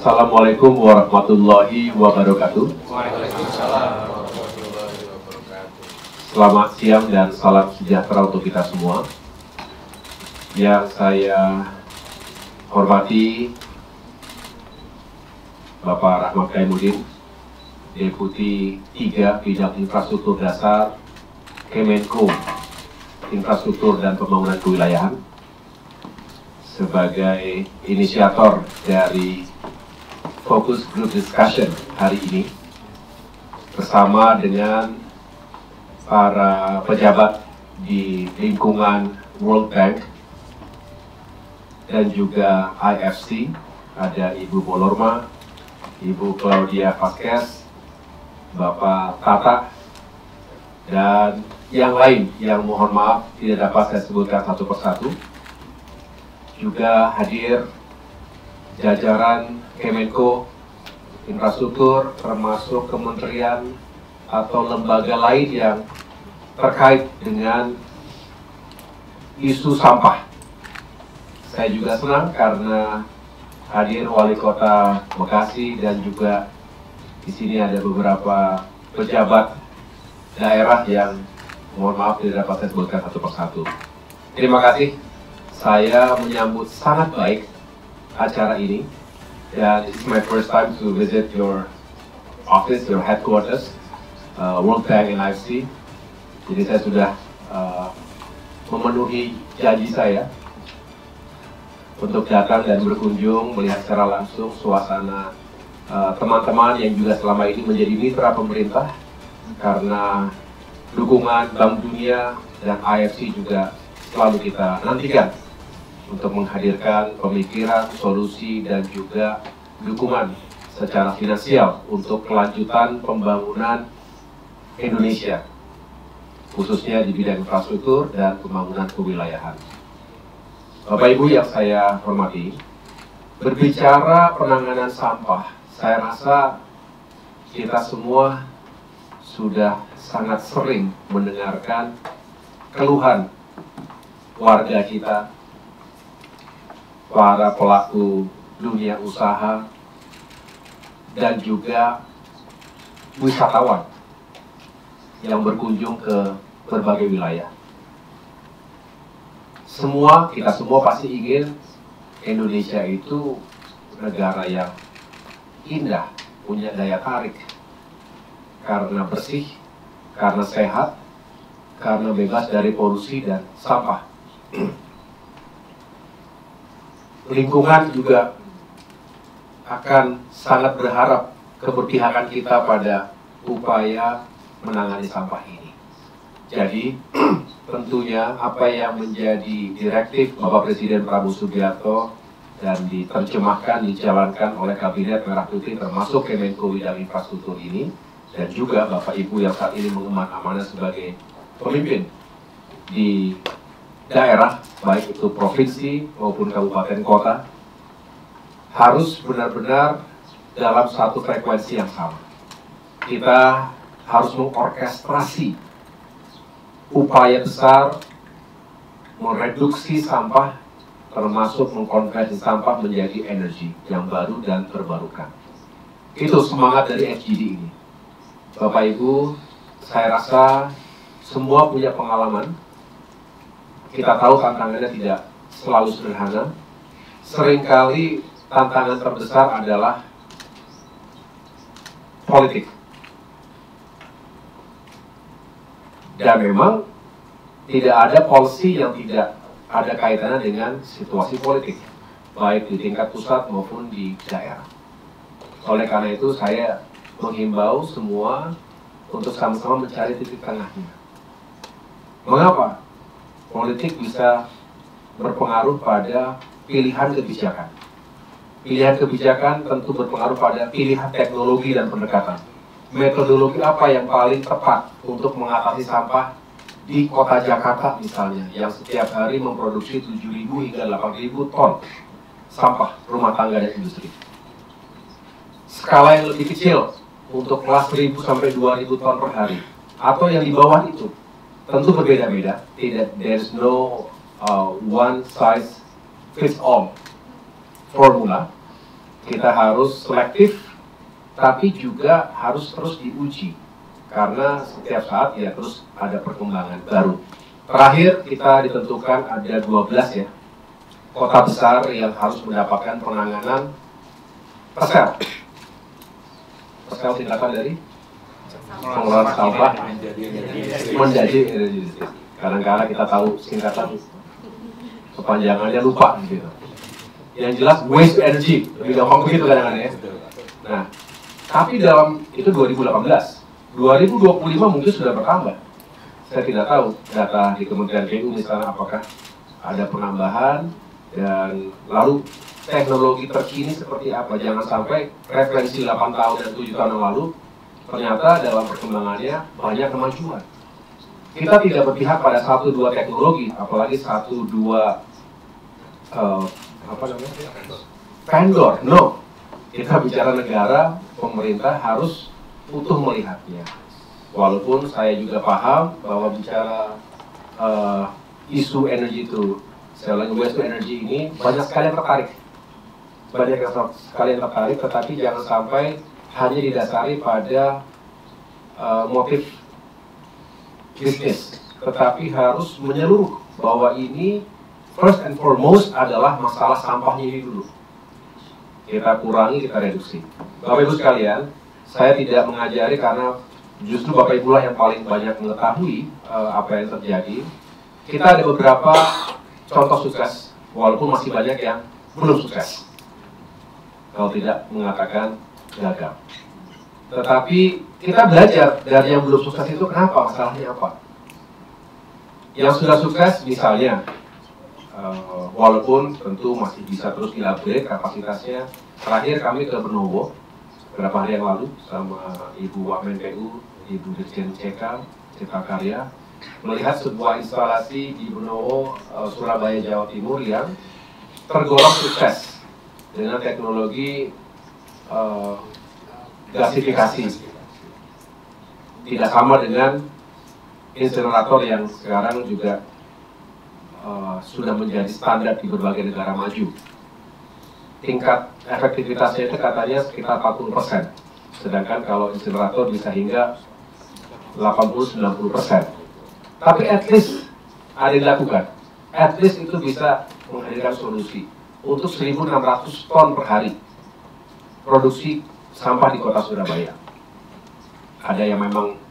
Assalamualaikum warahmatullahi wabarakatuh. Waalaikumsalam warahmatullahi wabarakatuh. Selamat siang dan salam sejahtera untuk kita semua. Yang saya hormati Bapak Rahmat Kaimuddin, Deputi 3 Bidang Infrastruktur Dasar, Kemenko Infrastruktur dan Pembangunan Kewilayahan, sebagai inisiator dari Focus Group Discussion hari ini, bersama dengan para pejabat di lingkungan World Bank dan juga IFC, ada Ibu Bolorma, Ibu Claudia Vasquez, Bapak Tata, dan yang lain yang mohon maaf tidak dapat saya sebutkan satu persatu. Juga hadir jajaran Kemenko Infrastruktur, termasuk kementerian atau lembaga lain yang terkait dengan isu sampah. Saya juga senang karena hadir Wali Kota Bekasi dan juga di sini ada beberapa pejabat daerah yang mohon maaf tidak dapat saya sebutkan satu persatu. Terima kasih. Saya menyambut sangat baik acara ini, dan this is my first time to visit your office, your headquarters, World Bank and IFC. Jadi saya sudah memenuhi janji saya untuk datang dan berkunjung, melihat secara langsung suasana teman-teman yang juga selama ini menjadi mitra pemerintah, karena dukungan Bank Dunia dan IFC juga selalu kita nantikan untuk menghadirkan pemikiran, solusi, dan juga dukungan secara finansial untuk kelanjutan pembangunan Indonesia, khususnya di bidang infrastruktur dan pembangunan kewilayahan. Bapak Ibu yang saya hormati, berbicara penanganan sampah, saya rasa kita semua sudah sangat sering mendengarkan keluhan warga kita, para pelaku dunia usaha, dan juga wisatawan yang berkunjung ke berbagai wilayah. Kita semua pasti ingin Indonesia itu negara yang indah, punya daya tarik, karena bersih, karena sehat, karena bebas dari polusi dan sampah. Lingkungan juga akan sangat berharap keberpihakan kita pada upaya menangani sampah ini. Jadi tentunya apa yang menjadi direktif Bapak Presiden Prabowo Subianto dan diterjemahkan, dijalankan oleh Kabinet Merah Putih, termasuk Kemenko Bidang Infrastruktur ini, dan juga Bapak Ibu yang saat ini mengemban amanah sebagai pemimpin di daerah, baik itu provinsi maupun kabupaten kota, harus benar-benar dalam satu frekuensi yang sama. Kita harus mengorkestrasi upaya besar mereduksi sampah, termasuk mengkonversi sampah menjadi energi yang baru dan terbarukan. Itu semangat dari FGD ini. Bapak Ibu, saya rasa semua punya pengalaman. Kita tahu tantangannya tidak selalu sederhana. Seringkali tantangan terbesar adalah politik. Dan memang tidak ada policy yang tidak ada kaitannya dengan situasi politik, baik di tingkat pusat maupun di daerah. Oleh karena itu saya menghimbau semua untuk sama-sama mencari titik tengahnya. Mengapa? Politik bisa berpengaruh pada pilihan kebijakan. Pilihan kebijakan tentu berpengaruh pada pilihan teknologi dan pendekatan. Metodologi apa yang paling tepat untuk mengatasi sampah di kota Jakarta misalnya, yang setiap hari memproduksi 7.000 hingga 8.000 ton sampah rumah tangga dan industri. Skala yang lebih kecil untuk kelas 1.000 sampai 2.000 ton per hari, atau yang di bawah itu, tentu berbeda-beda. There's no one size fits all formula. kita harus selektif, tapi juga harus terus diuji. Karena setiap saat ya terus ada perkembangan baru. Terakhir kita ditentukan ada 12 ya, kota besar yang harus mendapatkan penanganan PESEL. PESEL singkatan dari pengelolaan sampah menjadi energi listrik. Kadang-kadang kita tahu singkatan kepanjangannya lupa gitu. Yang jelas waste energy, lebih gampang begitu kadang-kadang ya. Nah, tapi dalam itu 2018. 2025 mungkin sudah bertambah. Saya tidak tahu data di Kementerian PU misalnya apakah ada penambahan, dan lalu teknologi terkini seperti apa. Jangan sampai referensi 8 tahun dan 7 tahun yang lalu ternyata dalam perkembangannya banyak kemajuan. Kita tidak berpihak pada 1-2 teknologi, apalagi 1-2 vendor. No, kita bicara negara, pemerintah harus utuh melihatnya. Walaupun saya juga paham bahwa bicara isu energi itu, saya ulangi, waste to energy ini banyak sekali yang tertarik. Tetapi jangan sampai hanya didasari pada motif bisnis, tetapi harus menyeluruh bahwa ini first and foremost adalah masalah sampahnya ini dulu. Kita kurangi, kita reduksi. Bapak Ibu sekalian, saya tidak mengajari karena justru Bapak Ibu lah yang paling banyak mengetahui apa yang terjadi. Kita ada beberapa contoh sukses, walaupun masih banyak yang belum sukses. Kalau tidak mengatakan gagal. Tetapi kita belajar dari yang belum sukses itu kenapa, masalahnya apa. Yang sudah sukses misalnya, walaupun tentu masih bisa terus di-upgrade kapasitasnya. Terakhir kami ke Benowo beberapa hari yang lalu sama Ibu Wamen PU, Ibu Dirjen CK, Cipta Karya, melihat sebuah instalasi di Benowo, Surabaya, Jawa Timur yang tergolong sukses dengan teknologi gasifikasi. Tidak sama dengan insinerator yang sekarang juga sudah menjadi standar di berbagai negara maju. Tingkat efektivitasnya itu katanya sekitar 40%, sedangkan kalau insinerator bisa hingga 80-90%. Tapi at least ada yang dilakukan, at least itu bisa menghadirkan solusi untuk 1.600 ton per hari produksi sampah di kota Surabaya. Ada yang memang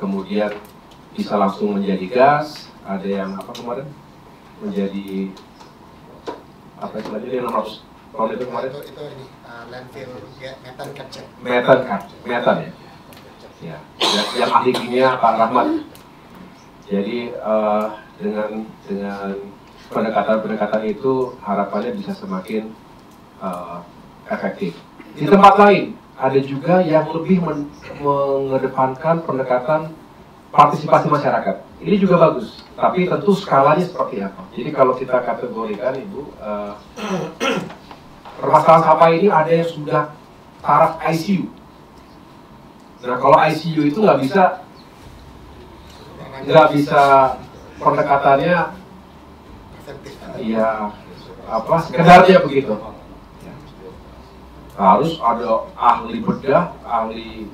kemudian bisa langsung menjadi gas, ada yang apa kemarin menjadi apa istilahnya, 600 ton itu kemarin itu ini landfill methane capture. Methane ya. Yang ahli kimia Pak Rahmat. Jadi dengan pendekatan itu harapannya bisa semakin efektif. Di tempat lain ada juga yang lebih mengedepankan pendekatan partisipasi masyarakat. Ini juga bagus, tapi tentu skalanya seperti apa. Jadi kalau kita kategorikan Ibu, permasalahan sampah ini ada yang sudah taraf ICU. Nah kalau ICU itu nggak bisa pendekatannya, ya apa sekedarnya begitu. Harus ada ahli bedah, ahli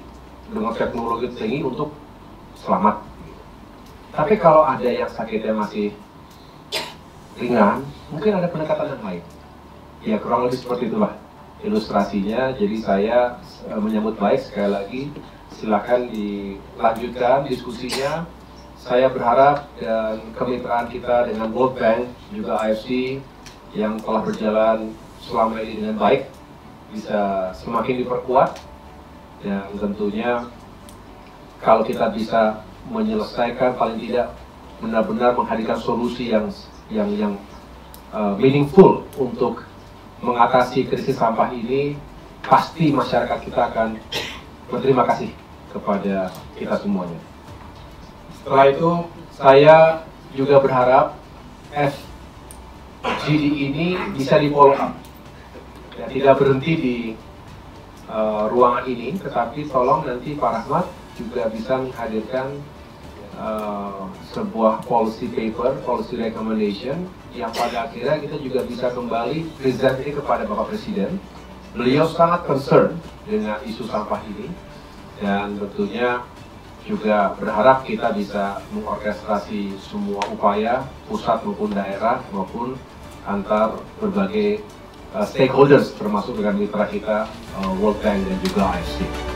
dengan teknologi tinggi untuk selamat. Tapi kalau ada yang sakitnya masih ringan, mungkin ada pendekatan yang lain. Ya kurang lebih seperti itulah ilustrasinya. Jadi saya menyambut baik sekali lagi. Silakan dilanjutkan diskusinya. Saya berharap dan kemitraan kita dengan World Bank juga AFC yang telah berjalan selama ini dengan baik bisa semakin diperkuat, dan tentunya kalau kita bisa menyelesaikan, paling tidak benar-benar menghadirkan solusi yang meaningful untuk mengatasi krisis sampah ini, pasti masyarakat kita akan berterima kasih kepada kita semuanya. Setelah itu, saya juga berharap FGD ini bisa di-follow up. Ya, tidak berhenti di ruangan ini, tetapi tolong nanti Pak Rahmat juga bisa menghadirkan sebuah policy paper, policy recommendation yang pada akhirnya kita juga bisa kembali present ini kepada Bapak Presiden. Beliau sangat concern dengan isu sampah ini, dan tentunya juga berharap kita bisa mengorkestrasi semua upaya pusat maupun daerah maupun antar berbagai stakeholders, termasuk dengan mitra kita World Bank dan juga AFC.